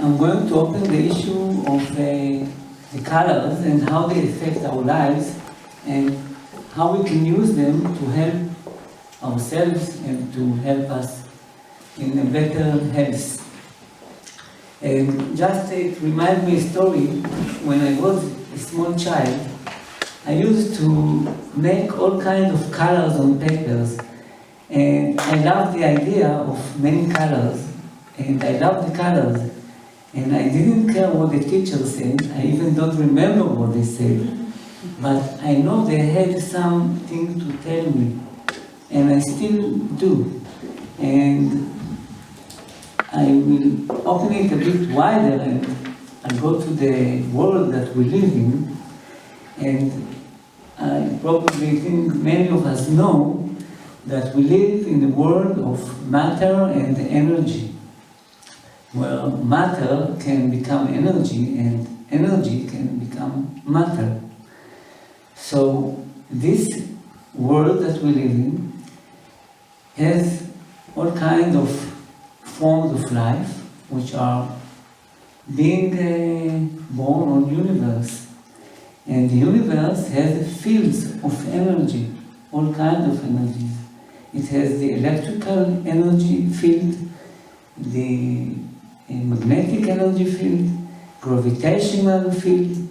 I'm going to open the issue of the colors and how they affect our lives and how we can use them to help ourselves and to help us in a better health. And just it reminds me a story. When I was a small child, I used to make all kinds of colors on papers. And I loved the idea of many colors. And I loved the colors. And I didn't care what the teacher said. I even don't remember what they said. But I know they had something to tell me. And I still do. And I will open it a bit wider and I'll go to the world that we live in. And I probably think many of us know that we live in the world of matter and energy, where matter can become energy and energy can become matter. So this world that we live in has all kinds of forms of life which are being born on the universe. And the universe has fields of energy, all kinds of energies. It has the electrical energy field, the magnetic energy field, gravitational field,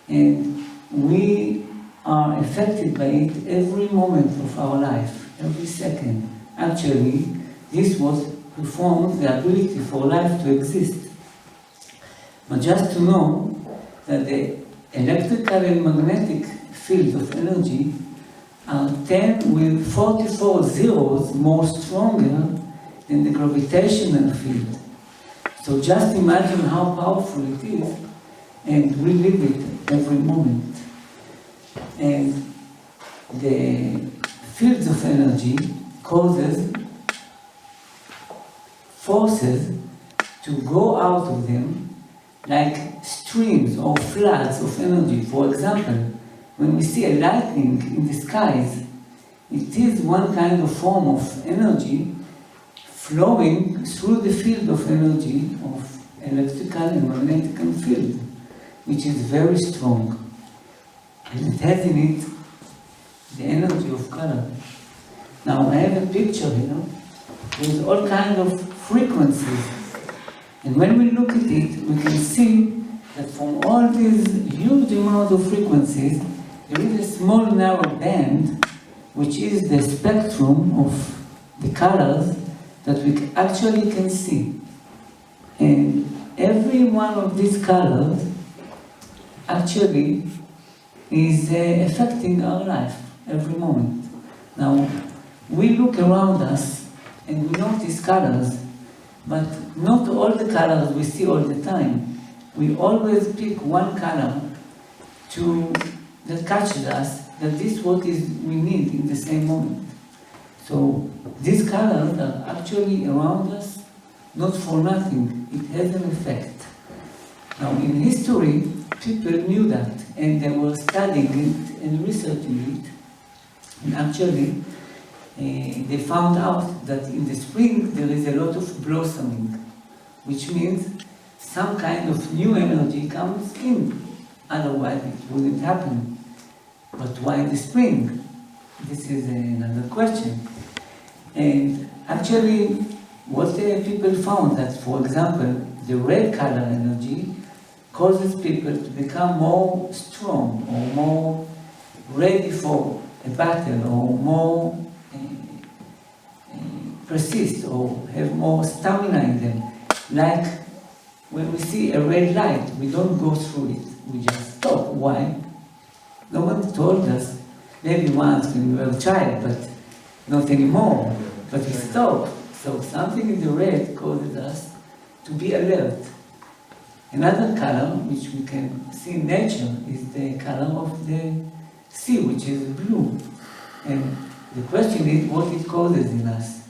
and we are affected by it every moment of our life, every second. Actually, this was performs the ability for life to exist. But just to know that the electrical and magnetic field of energy are 10 with 44 zeros more stronger than the gravitational field. So just imagine how powerful it is, and we live it every moment. And the fields of energy causes forces to go out of them like streams or floods of energy. For example, when we see a lightning in the skies, it is one kind of form of energy flowing through the field of energy of electrical and magnetic field, which is very strong. And it has in it the energy of color. Now I have a picture here with all kinds of frequencies. And when we look at it, we can see that from all these huge amounts of frequencies, there is a small narrow band, which is the spectrum of the colors that we actually can see. And every one of these colors actually is affecting our life every moment. Now, we look around us and we notice colors, but not all the colors we see all the time. We always pick one color that catches us, that this is what we need in the same moment. So these colors are actually around us, not for nothing. It has an effect. Now in history, people knew that, and they were studying it and researching it. And actually, they found out that in the spring there is a lot of blossoming, which means some kind of new energy comes in. Otherwise it wouldn't happen. But why in the spring? This is another question. And actually, what people found that, for example, the red color energy causes people to become more strong or more ready for a battle or more persist or have more stamina in them. Like when we see a red light, we don't go through it, we just stop. Why? No one told us, maybe once when we were a child, but not anymore. But we stop. So something in the red causes us to be alert. Another color which we can see in nature is the color of the sea, which is blue. And the question is what it causes in us.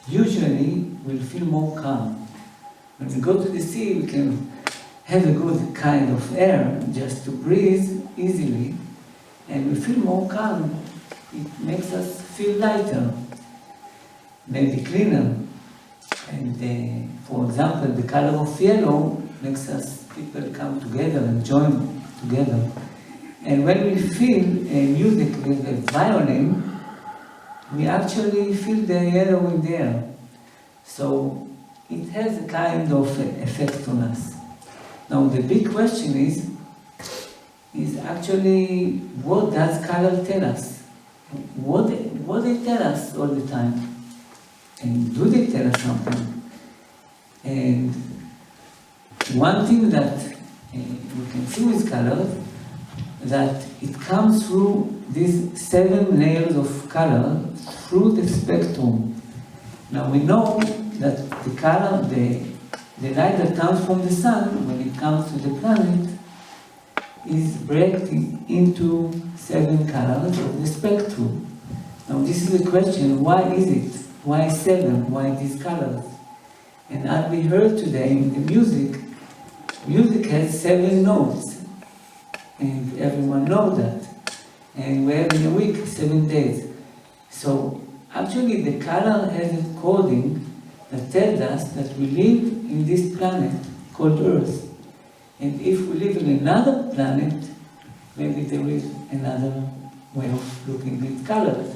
Usually we'll feel more calm. When we go to the sea, we can have a good kind of air just to breathe easily, and we feel more calm. It makes us feel lighter, maybe cleaner. And for example, the color of yellow makes us people come together and join together. And when we feel music with a violin, we actually feel the yellow in the air. So it has a kind of effect on us. Now the big question is actually what does color tell us? What they tell us all the time? And do they tell us something? And one thing that we can see with colors, that it comes through these 7 layers of color through the spectrum. Now we know that the color, the light that comes from the sun, when it comes to the planet, is breaking into 7 colors of the spectrum. Now this is the question, why is it? Why 7? Why these colors? And as we heard today in the music has 7 notes. And everyone knows that. And we have in a week 7 days. So actually the color has a coding that tells us that we live in this planet called Earth. And if we live in another planet, maybe there is another way of looking at colors.